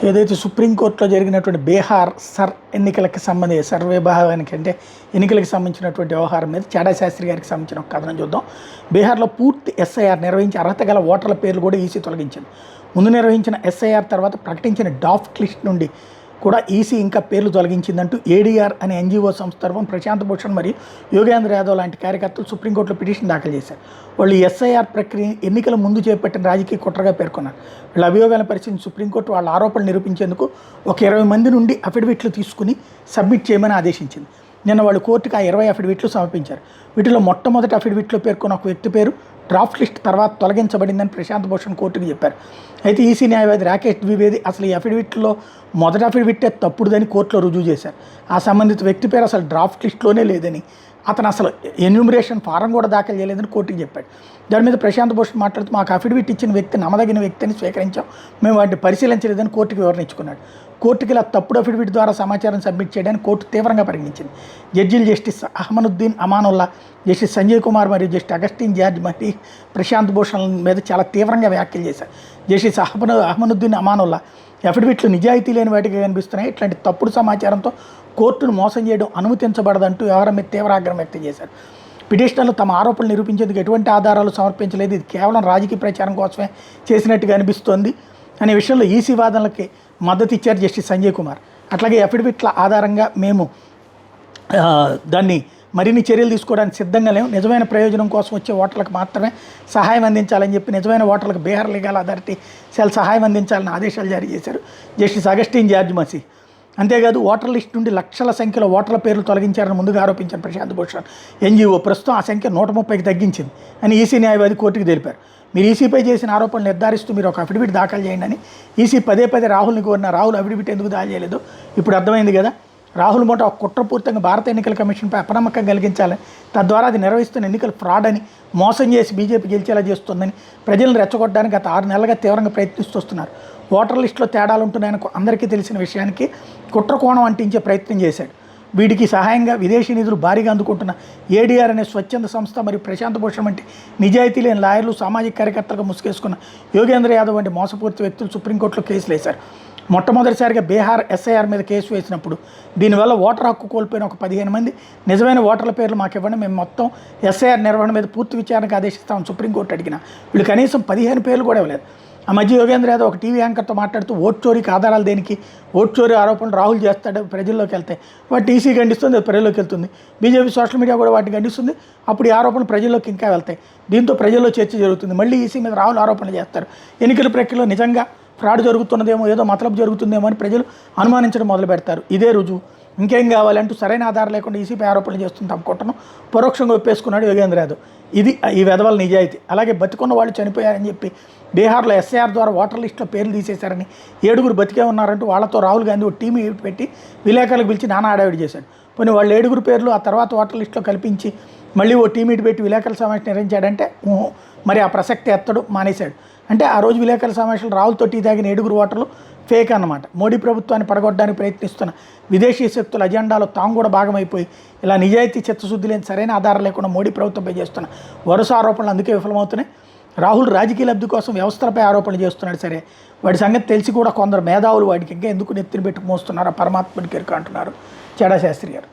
ఏదైతే సుప్రీంకోర్టులో జరిగినటువంటి బీహార్ ఎన్నికలకు సంబంధించి విభాగానికి అంటే ఎన్నికలకు సంబంధించినటువంటి వ్యవహారం మీద చాడా శాస్త్రి గారికి సంబంధించిన ఒక కథనం చూద్దాం. బీహార్లో పూర్తి ఎస్ఐఆర్ నిర్వహించి అర్హత గల ఓటర్ల పేర్లు కూడా ఈసీ తొలగించింది. ముందు నిర్వహించిన ఎస్ఐఆర్ తర్వాత ప్రకటించిన డ్రాఫ్ట్ లిస్ట్ నుండి కూడా ఈసీ ఇంకా పేర్లు తొలగించిందంటూ ఏడీఆర్ అనే ఎన్జీఓ సంస్థ తరఫున ప్రశాంత్ భూషణ్ మరియు యోగేంద్ర యాదవ్ లాంటి కార్యకర్తలు సుప్రీంకోర్టులో పిటిషన్ దాఖలు చేశారు. వాళ్ళు ఎస్ఐఆర్ ప్రక్రియ ఎన్నికల ముందు చేపట్టిన రాజకీయ కుట్రగా పేర్కొన్నారు. వీళ్ళ అభియోగాలను పరిశీలించి సుప్రీంకోర్టు వాళ్ళ ఆరోపణలు నిరూపించేందుకు ఒక 20 మంది నుండి అఫిడవిట్లు తీసుకుని సబ్మిట్ చేయమని ఆదేశించింది. నిన్న వాళ్ళు కోర్టుకు ఆ 20 అఫిడవిట్లు సమర్పించారు. వీటిలో మొట్టమొదటి అఫిడవిట్లో పేర్కొన్న ఒక వ్యక్తి పేరు డ్రాఫ్ట్ లిస్ట్ తర్వాత తొలగించబడిందని ప్రశాంత్ భూషణ్ కోర్టుకు చెప్పారు. అయితే ఈసీ న్యాయవాది రాకేష్ ద్వివేది అసలు ఈ అఫిడవిట్లో మొదటి అఫిడవిట్టే తప్పుడుదని కోర్టులో రుజువు చేశారు. ఆ సంబంధిత వ్యక్తి పేరు అసలు డ్రాఫ్ట్ లిస్ట్లోనే లేదని, అతను అసలు ఎన్యూమరేషన్ ఫారం కూడా దాఖలు చేయలేదని కోర్టుకు చెప్పాడు. దాని మీద ప్రశాంత్ భూషణ్ మాట్లాడుతూ మాకు అఫిడవిట్ ఇచ్చిన వ్యక్తి నమ్మదగిన వ్యక్తిని స్వీకరించాం, మేము వాటిని పరిశీలించలేదని కోర్టుకు వివరణ ఇచ్చుకున్నాడు. కోర్టుకి ఇలా తప్పుడు అఫిడవిట్ ద్వారా సమాచారం సబ్మిట్ చేయడానికి కోర్టు తీవ్రంగా పరిగణించింది. జడ్జీలు జస్టిస్ అహ్మదుద్దీన్ అమానుల్లా, జస్టిస్ సంజయ్ కుమార్ మరియు జస్టిస్ అగస్టిన్ జార్జ్ మరి ప్రశాంత్ భూషణ్ మీద చాలా తీవ్రంగా వ్యాఖ్యలు చేశారు. జస్టిస్ అహ్మదుద్దీన్ అమానుల్లా అఫిడవిట్లు నిజాయితీ లేని వాటిగా కనిపిస్తున్నాయి, ఇట్లాంటి తప్పుడు సమాచారంతో కోర్టును మోసం చేయడం అనుమతించబడదంటూ వ్యవహారం మీద తీవ్ర ఆగ్రహం వ్యక్తం చేశారు. పిటిషనర్లు తమ ఆరోపణలు నిరూపించేందుకు ఎటువంటి ఆధారాలు సమర్పించలేదు, ఇది కేవలం రాజకీయ ప్రచారం కోసమే చేసినట్టుగా అనిపిస్తోంది అనే విషయంలో ఈసీ వాదనలకి మద్దతు ఇచ్చారు జస్టిస్ సంజయ్ కుమార్. అట్లాగే అఫిడవిట్ల ఆధారంగా మేము దాన్ని మరిన్ని చర్యలు తీసుకోవడానికి సిద్ధంగా లేము, నిజమైన ప్రయోజనం కోసం వచ్చే ఓటర్లకు మాత్రమే సహాయం అందించాలని చెప్పి నిజమైన ఓటర్లకు బీహార్ లీగల్ అథారిటీ సెల్ సహాయం అందించాలని ఆదేశాలు జారీ చేశారు జస్టిస్ అగస్టిన్ జార్జ్ మసీ. అంతేకాదు ఓటర్ లిస్ట్ నుండి లక్షల సంఖ్యలో ఓటర్ల పేర్లు తొలగించారని ముందుగా ఆరోపించారు ప్రశాంత్ భూషణ్. ఎన్జీఓ ప్రస్తుతం ఆ సంఖ్య 130కి తగ్గించింది అని ఈసీ న్యాయవాది కోర్టుకు తెలిపారు. మీరు ఈసీపై చేసిన ఆరోపణలు నిర్ధారిస్తూ మీరు ఒక అఫిడవిట్ దాఖలు చేయండి అని ఈసీ పదే రాహుల్ని కోరిన రాహుల్ అఫిడవిట్ ఎందుకు దాఖలు చేయలేదు ఇప్పుడు అర్థమైంది కదా. రాహుల్ మూట ఒక కుట్రపూరితంగా భారత ఎన్నికల కమిషన్పై అపనమ్మకం కలిగించాలని, తద్వారా అది నిర్వహిస్తున్న ఎన్నికలు ఫ్రాడ్ అని, మోసం చేసి బీజేపీ గెలిచేలా చేస్తుందని ప్రజలను రెచ్చగొట్టడానికి గత 6 నెలలుగా తీవ్రంగా ప్రయత్నిస్తున్నారు. ఓటర్ లిస్టులో తేడాలు ఉంటున్నాయని అందరికీ తెలిసిన విషయానికి కుట్ర కోణం అంటించే ప్రయత్నం చేశాడు. వీడికి సహాయంగా విదేశీ నిధులు భారీగా అందుకుంటున్న ఏడీఆర్ అనే స్వచ్ఛంద సంస్థ మరియు ప్రశాంత్ భూషణ్ వంటి నిజాయితీ లేని లాయర్లు, సామాజిక కార్యకర్తలకు ముసుగేసుకున్న యోగేంద్ర యాదవ్ వంటి మోసపూరిత వ్యక్తులు సుప్రీంకోర్టులో కేసులు వేశారు. మొట్టమొదటిసారిగా బీహార్ ఎస్ఐఆర్ మీద కేసు వేసినప్పుడు దీనివల్ల ఓటర్ హక్కు కోల్పోయిన ఒక 15 మంది నిజమైన ఓటర్ల పేర్లు మాకు ఇవ్వండి, మేము మొత్తం ఎస్ఐఆర్ నిర్వహణ మీద పూర్తి విచారణకు ఆదేశిస్తామని సుప్రీంకోర్టు అడిగిన వీళ్ళు కనీసం 15 పేర్లు కూడా ఇవ్వలేదు. ఆ మధ్య యోగేంద్ర యాదవ్ ఒక టీవీ యాంకర్తో మాట్లాడుతూ ఓట్ చోరీకి ఆధారాలు దేనికి, ఓట్ చోరీ ఆరోపణలు రాహుల్ చేస్తాడు ప్రజల్లోకి వెళ్తాయి, వాటి ఈసీ ఖండిస్తుంది, అది ప్రజల్లోకి వెళ్తుంది, బీజేపీ సోషల్ మీడియా కూడా వాటిని ఖండిస్తుంది, అప్పుడు ఈ ఆరోపణలు ప్రజల్లోకి ఇంకా వెళ్తాయి, దీంతో ప్రజల్లో చర్చ జరుగుతుంది, మళ్ళీ ఈసీ మీద రాహుల్ ఆరోపణలు చేస్తారు, ఎన్నికల ప్రక్రియలో నిజంగా ఫ్రాడ్ జరుగుతున్నదేమో, ఏదో మతలబు జరుగుతుందేమో అని ప్రజలు అనుమానించడం మొదలు పెడతారు. ఇదే రుజువు, ఇంకేం కావాలంటూ సరైన ఆధారం లేకుండా ఈసీపై ఆరోపణలు చేస్తుంది తమ కుట్రను పరోక్షంగా ఒప్పేసుకున్నాడు యోగేంద్ర యాదవ్. ఇది ఈ వెధవల నిజాయితీ. అలాగే బతికున్న వాళ్ళు చనిపోయారని చెప్పి బీహార్లో ఎస్ఐఆర్ ద్వారా ఓటర్ లిస్టులో పేర్లు తీసేశారని 7 బతికే ఉన్నారంటూ వాళ్ళతో రాహుల్ గాంధీ ఒక టీం పెట్టి విలేకరులకు పిలిచి నానా ఆడావిడి చేశాడు. పోనీ వాళ్ళు 7 పేర్లు ఆ తర్వాత ఓటర్ లిస్టులో కల్పించి మళ్ళీ ఓ టీం పెట్టి విలేకరుల సమావేశం నిర్వహించాడంటే మరి ఆ ప్రసక్తి ఎత్తడు మానేశాడు. అంటే ఆ రోజు విలేకరుల సమావేశంలో రాహుల్తో టీ తాగిన 7 ఓటర్లు ఫేక్ అన్నమాట. మోడీ ప్రభుత్వాన్ని పడగొట్టడానికి ప్రయత్నిస్తున్న విదేశీ శక్తుల అజెండాలో తాము కూడా భాగమైపోయి ఇలా నిజాయితీ చిత్తశుద్ధి లేని సరైన ఆధారం లేకుండా మోడీ ప్రభుత్వంపై చేస్తున్న వరుస ఆరోపణలు అందుకే విఫలమవుతున్నాయి. రాహుల్ రాజకీయ లబ్ధి కోసం వ్యవస్థలపై ఆరోపణలు చేస్తున్నాడు సరే, వాడి సంగతి తెలిసి కూడా కొందరు మేధావులు వాడికి ఇంకా ఎందుకు నెత్తిని పెట్టుకు మోస్తున్నారో పరమాత్మని కెరుక అంటున్నారు చాడా శాస్త్రి గారు.